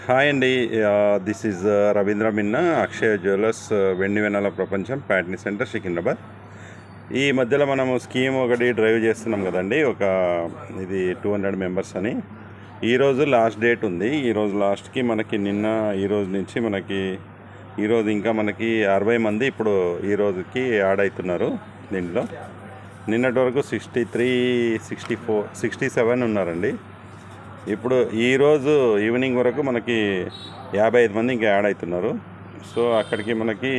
Hi అండి. This is Ravindra Minna, Akshaya jewellers, వెండి వెన్నెల ప్రపంచం, ప్యాట్నీ సెంటర్, సికింద్రాబాద్. ఈ మధ్యలో మనము స్కీమ్ ఒకటి డ్రైవ్ చేస్తున్నాం కదండి, ఇది 200 మెంబర్స్ అని. ఈరోజు లాస్ట్ డేట్ ఉంది. ఈరోజు లాస్ట్కి మనకి ఈరోజు నుంచి ఈరోజు ఇంకా మనకి 60 మంది ఇప్పుడు ఈరోజుకి యాడ్ అవుతున్నారు దీంట్లో. నిన్నటి వరకు 63, 64, 67 ఉన్నారండి. ఇప్పుడు ఈరోజు ఈవినింగ్ వరకు మనకి 55 మంది ఇంకా యాడ్ అవుతున్నారు. సో అక్కడికి మనకి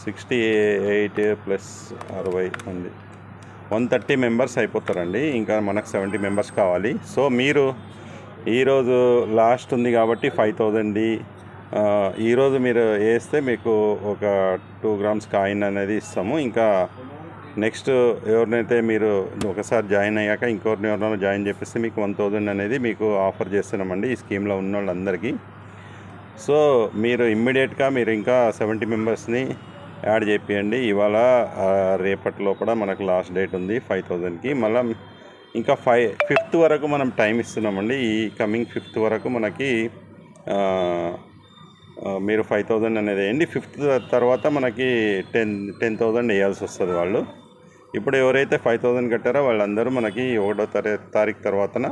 68 ప్లస్ 60 మంది 130 మెంబర్స్ అయిపోతారండి. ఇంకా మనకు 70 మెంబర్స్ కావాలి. సో మీరు ఈరోజు లాస్ట్ ఉంది కాబట్టి 5000ది ఈరోజు మీరు వేస్తే మీకు ఒక 2 గ్రామ్స్ కాయిన్ అనేది ఇస్తాము. ఇంకా నెక్స్ట్ ఎవరినైతే మీరు ఒకసారి జాయిన్ అయ్యాక ఎవరైనా జాయిన్ చేపిస్తే మీకు 1000 అనేది మీకు ఆఫర్ చేస్తున్నామండి ఈ స్కీమ్లో ఉన్న వాళ్ళందరికీ. సో మీరు ఇమ్మీడియట్గా మీరు ఇంకా 70 మెంబర్స్ని యాడ్ చేపియండి. ఇవాళ రేపటి లోపల మనకు లాస్ట్ డేట్ ఉంది 5000కి. మళ్ళీ ఇంకా 5th వరకు మనం టైం ఇస్తున్నామండి. ఈ కమింగ్ 5th వరకు మనకి మీరు 5000 అనేది వేయండి. 5th తర్వాత మనకి 10,000 వేయాల్సి వస్తుంది వాళ్ళు. ఇప్పుడు ఎవరైతే 5000 కట్టారో వాళ్ళందరూ మనకి 1వ తారీఖు తర్వాతన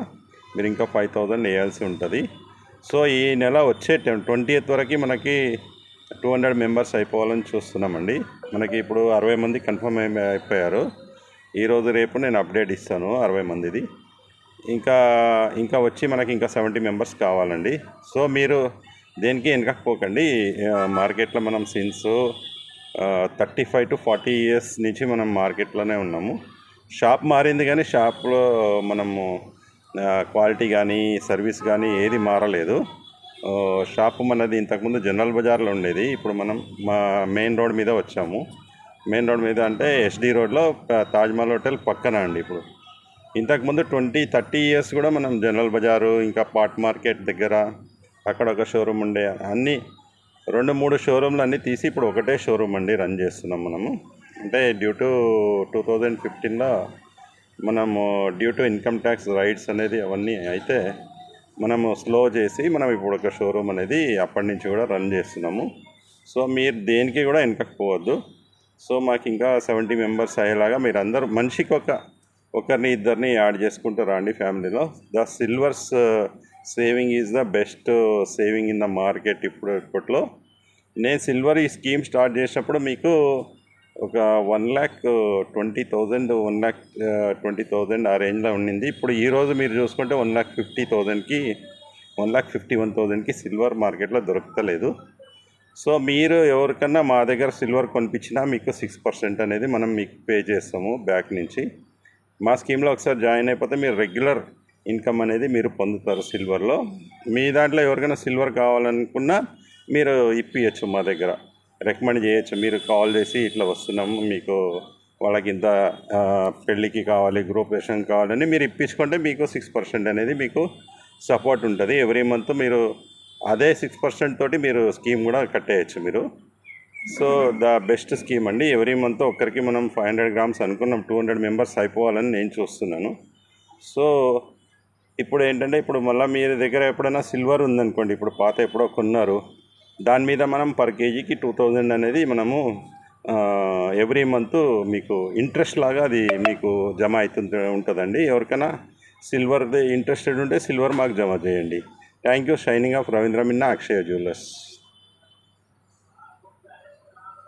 మీరు ఇంకా 5000 వేయాల్సి ఉంటుంది. సో ఈ నెల వచ్చే 20th వరకు మనకి 200 మెంబర్స్ అయిపోవాలని చూస్తున్నామండి. మనకి ఇప్పుడు 60 మంది కన్ఫర్మ్ అయిపోయారు. ఈరోజు రేపు నేను అప్డేట్ ఇస్తాను 60 మందిది. ఇంకా వచ్చి మనకి ఇంకా 70 మెంబర్స్ కావాలండి. సో మీరు దేనికి వెనకపోకండి. మార్కెట్లో మనం సిన్స్ 35 to 40 ఇయర్స్ నుంచి మనం మార్కెట్లోనే ఉన్నాము. షాప్ మారింది కానీ షాప్లో మనము క్వాలిటీ కానీ సర్వీస్ కానీ ఏది మారలేదు. షాపు మనది ఇంతకుముందు జనరల్ బజార్లో ఉండేది. ఇప్పుడు మనం మా మెయిన్ రోడ్ మీద వచ్చాము. మెయిన్ రోడ్ మీద అంటే ఎస్డి రోడ్లో తాజ్మహల్ హోటల్ పక్కన అండి. ఇప్పుడు ఇంతకుముందు 20-30 ఇయర్స్ కూడా మనం జనరల్ బజారు ఇంకా పాట్ మార్కెట్ దగ్గర అక్కడ ఒక షోరూమ్ ఉండే. అన్నీ 2-3 షోరూమ్లు అన్నీ తీసి ఇప్పుడు ఒకటే షోరూమ్ అండి రన్ చేస్తున్నాం మనము. అంటే డ్యూ టు 2015లో మనము due to income tax rights అనేది అవన్నీ అయితే మనము స్లో చేసి మనం ఇప్పుడు ఒక షోరూమ్ అనేది అప్పటి నుంచి కూడా రన్ చేస్తున్నాము. సో మీరు దేనికి కూడా వెనకపోవద్దు. సో మాకు ఇంకా 70 మెంబర్స్ అయ్యేలాగా మీరు అందరూ మనిషికి ఒకరిని ఇద్దరిని యాడ్ చేసుకుంటూ రండి ఫ్యామిలీలో. The silvers saving is the best saving in the market. ఇప్పట్లో నేను సిల్వర్ ఈ స్కీమ్ స్టార్ట్ చేసినప్పుడు మీకు ఒక 1,20,000 1,20,000 ఆ రేంజ్లో ఉండింది. ఇప్పుడు ఈరోజు మీరు చూసుకుంటే 1,50,000కి 1,51,000కి సిల్వర్ మార్కెట్లో దొరకలేదు. సో మీరు ఎవరికన్నా మా దగ్గర సిల్వర్ కొనిపించినా మీకు 6% అనేది మనం మీకు పే చేస్తాము బ్యాక్ నుంచి. మా స్కీమ్లో ఒకసారి జాయిన్ అయిపోతే మీరు రెగ్యులర్ ఇన్కమ్ అనేది మీరు పొందుతారు సిల్వర్లో. మీ దాంట్లో ఎవరికైనా సిల్వర్ కావాలనుకున్నా మీరు ఇప్పించచ్చు, మా దగ్గర రికమెండ్ చేయొచ్చు. మీరు కాల్ చేసి ఇట్లా వస్తున్నాము, మీకు వాళ్ళకి ఇంత పెళ్ళికి కావాలి, గృహప్రవేశం కావాలని మీరు ఇప్పించుకుంటే మీకు 6% అనేది మీకు సపోర్ట్ ఉంటుంది. ఎవ్రీ మంత్ మీరు అదే 6% తోటి మీరు స్కీమ్ కూడా కట్టేయచ్చు మీరు. సో ద బెస్ట్ స్కీమ్ అండి. ఎవ్రీ మంత్ ఒక్కరికి మనం 500 గ్రామ్స్ అనుకున్నాం. 200 మెంబర్స్ అయిపోవాలని నేను చూస్తున్నాను. సో ఇప్పుడు ఏంటంటే ఇప్పుడు మళ్ళీ మీ దగ్గర ఎప్పుడైనా సిల్వర్ ఉందనుకోండి, ఇప్పుడు పాత ఎప్పుడో కొన్నారు, దాని మీద మనం పర్ కేజీకి 2000 అనేది మనము ఎవ్రీ మంత్ మీకు ఇంట్రెస్ట్ లాగా అది మీకు జమ ఉంటుందండి. ఎవరికైనా సిల్వర్ది ఇంట్రెస్టెడ్ ఉంటే సిల్వర్ మాకు జమ చేయండి. Thank you. Shining of Ravindra Minna, Akshaya jewellers.